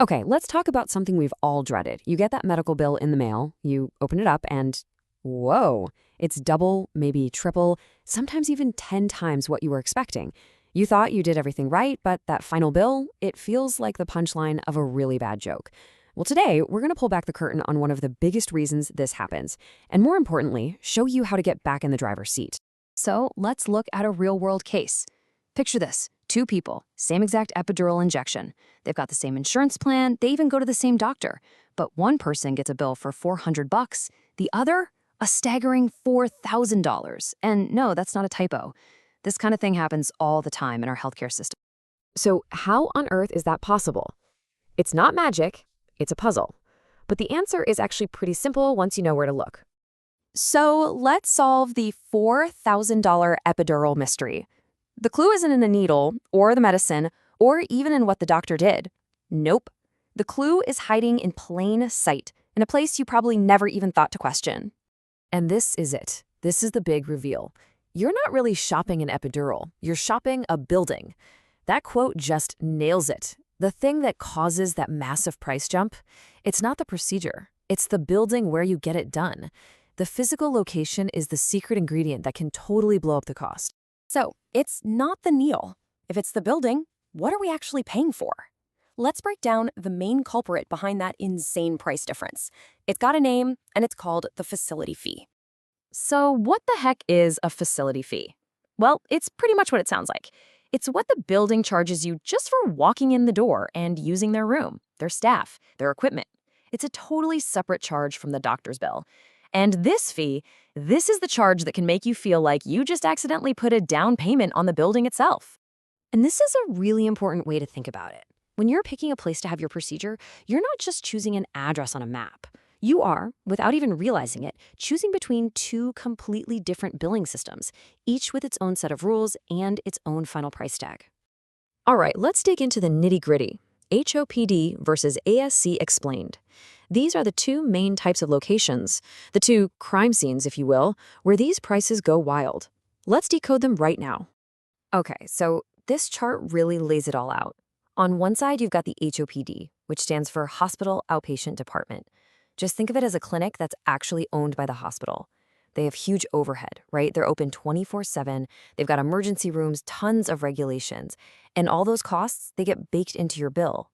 Okay, let's talk about something we've all dreaded. You get that medical bill in the mail, you open it up, and whoa, it's double, maybe triple, sometimes even 10 times what you were expecting. You thought you did everything right, but that final bill, it feels like the punchline of a really bad joke. Well, today, we're going to pull back the curtain on one of the biggest reasons this happens, and more importantly, show you how to get back in the driver's seat. So let's look at a real-world case. Picture this. Two people, same exact epidural injection. They've got the same insurance plan, they even go to the same doctor. But one person gets a bill for $400, the other, a staggering $4,000. And no, that's not a typo. This kind of thing happens all the time in our healthcare system. So how on earth is that possible? It's not magic, it's a puzzle. But the answer is actually pretty simple once you know where to look. So let's solve the $4,000 epidural mystery. The clue isn't in the needle, or the medicine, or even in what the doctor did. Nope. The clue is hiding in plain sight, in a place you probably never even thought to question. And this is it. This is the big reveal. You're not really shopping an epidural. You're shopping a building. That quote just nails it. The thing that causes that massive price jump, it's not the procedure. It's the building where you get it done. The physical location is the secret ingredient that can totally blow up the cost. So, it's not the needle. If it's the building, what are we actually paying for? Let's break down the main culprit behind that insane price difference. It's got a name, and it's called the facility fee. So what the heck is a facility fee? Well, it's pretty much what it sounds like. It's what the building charges you just for walking in the door and using their room, their staff, their equipment. It's a totally separate charge from the doctor's bill. And this fee, this is the charge that can make you feel like you just accidentally put a down payment on the building itself. And this is a really important way to think about it. When you're picking a place to have your procedure, you're not just choosing an address on a map. You are, without even realizing it, choosing between two completely different billing systems, each with its own set of rules and its own final price tag. All right, let's dig into the nitty-gritty. HOPD versus ASC explained. These are the two main types of locations, the two crime scenes, if you will, where these prices go wild. Let's decode them right now. Okay, so this chart really lays it all out. On one side, you've got the HOPD, which stands for Hospital Outpatient Department. Just think of it as a clinic that's actually owned by the hospital. They have huge overhead, right? They're open 24/7. They've got emergency rooms, tons of regulations. And all those costs, they get baked into your bill.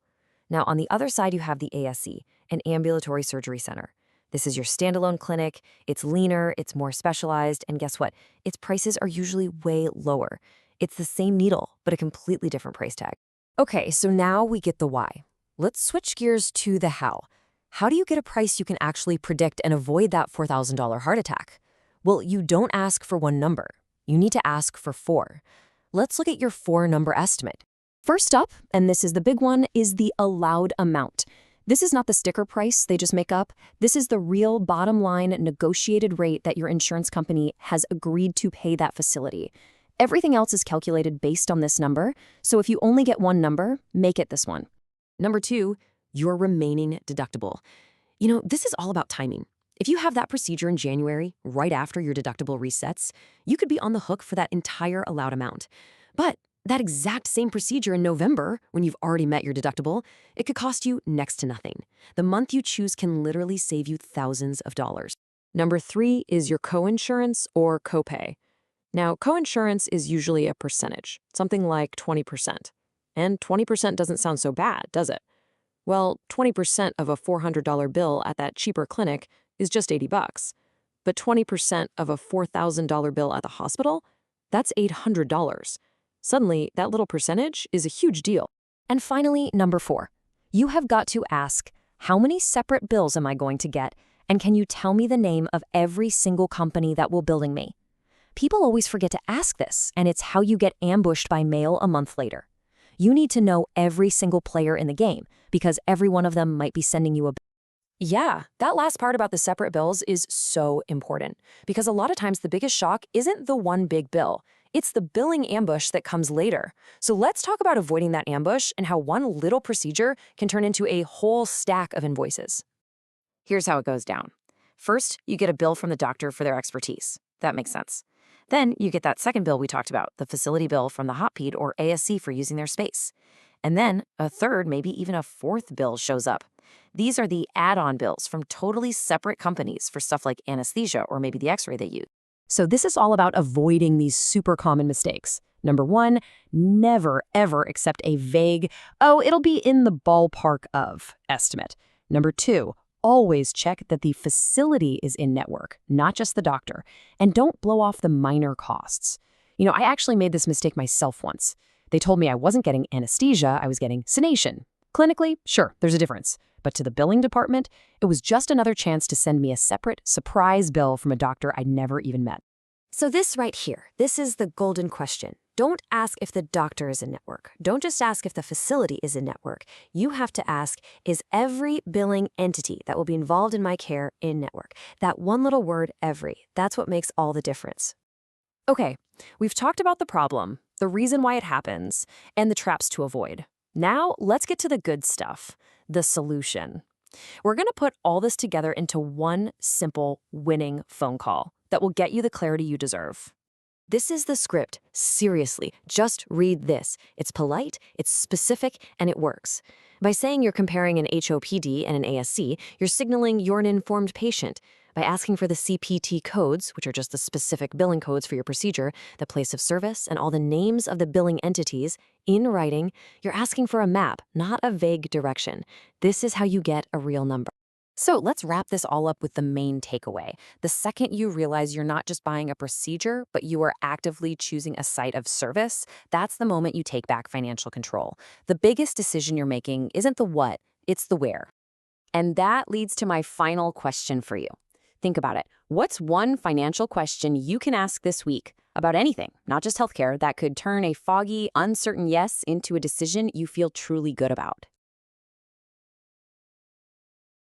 Now, on the other side, you have the ASC, an ambulatory surgery center. This is your standalone clinic. It's leaner, it's more specialized, and guess what? Its prices are usually way lower. It's the same needle, but a completely different price tag. Okay, so now we get the why. Let's switch gears to the how. How do you get a price you can actually predict and avoid that $4,000 heart attack? Well, you don't ask for one number. You need to ask for four. Let's look at your four-number estimate. First up, and this is the big one, is the allowed amount. This is not the sticker price they just make up. This is the real bottom line negotiated rate that your insurance company has agreed to pay that facility. Everything else is calculated based on this number, so if you only get one number, make it this one. Number two, your remaining deductible. You know, this is all about timing. If you have that procedure in January, right after your deductible resets, you could be on the hook for that entire allowed amount. But that exact same procedure in November, when you've already met your deductible, it could cost you next to nothing. The month you choose can literally save you thousands of dollars. Number three is your coinsurance or copay. Now, coinsurance is usually a percentage, something like 20%. And 20% doesn't sound so bad, does it? Well, 20% of a $400 bill at that cheaper clinic is just $80. But 20% of a $4,000 bill at the hospital, that's $800. Suddenly, that little percentage is a huge deal. And finally, number four, you have got to ask, how many separate bills am I going to get? And can you tell me the name of every single company that will billing me? People always forget to ask this, and it's how you get ambushed by mail a month later. You need to know every single player in the game, because every one of them might be sending you a bill. Yeah, that last part about the separate bills is so important, because a lot of times the biggest shock isn't the one big bill. It's the billing ambush that comes later. So let's talk about avoiding that ambush and how one little procedure can turn into a whole stack of invoices. Here's how it goes down. First, you get a bill from the doctor for their expertise. That makes sense. Then you get that second bill we talked about, the facility bill from the HOPD or ASC for using their space. And then a third, maybe even a fourth bill shows up. These are the add-on bills from totally separate companies for stuff like anesthesia or maybe the x-ray they use. So this is all about avoiding these super common mistakes. Number one, never, ever accept a vague, oh, it'll be in the ballpark of estimate. Number two, always check that the facility is in network, not just the doctor. And don't blow off the minor costs. I actually made this mistake myself once. They told me I wasn't getting anesthesia, I was getting sedation. Clinically, sure, there's a difference. But to the billing department, it was just another chance to send me a separate, surprise bill from a doctor I'd never even met. So this right here, this is the golden question. Don't ask if the doctor is in network. Don't just ask if the facility is in network. You have to ask, is every billing entity that will be involved in my care in network? That one little word, every, that's what makes all the difference. Okay, we've talked about the problem, the reason why it happens, and the traps to avoid. Now, let's get to the good stuff, the solution. We're going to put all this together into one simple, winning phone call that will get you the clarity you deserve. This is the script. Seriously, just read this. It's polite, it's specific, and it works. By saying you're comparing an HOPD and an ASC, you're signaling you're an informed patient. By asking for the CPT codes, which are just the specific billing codes for your procedure, the place of service, and all the names of the billing entities, in writing, you're asking for a map, not a vague direction. This is how you get a real number. So let's wrap this all up with the main takeaway. The second you realize you're not just buying a procedure, but you are actively choosing a site of service, that's the moment you take back financial control. The biggest decision you're making isn't the what, it's the where. And that leads to my final question for you. Think about it. What's one financial question you can ask this week about anything, not just healthcare, that could turn a foggy, uncertain yes into a decision you feel truly good about?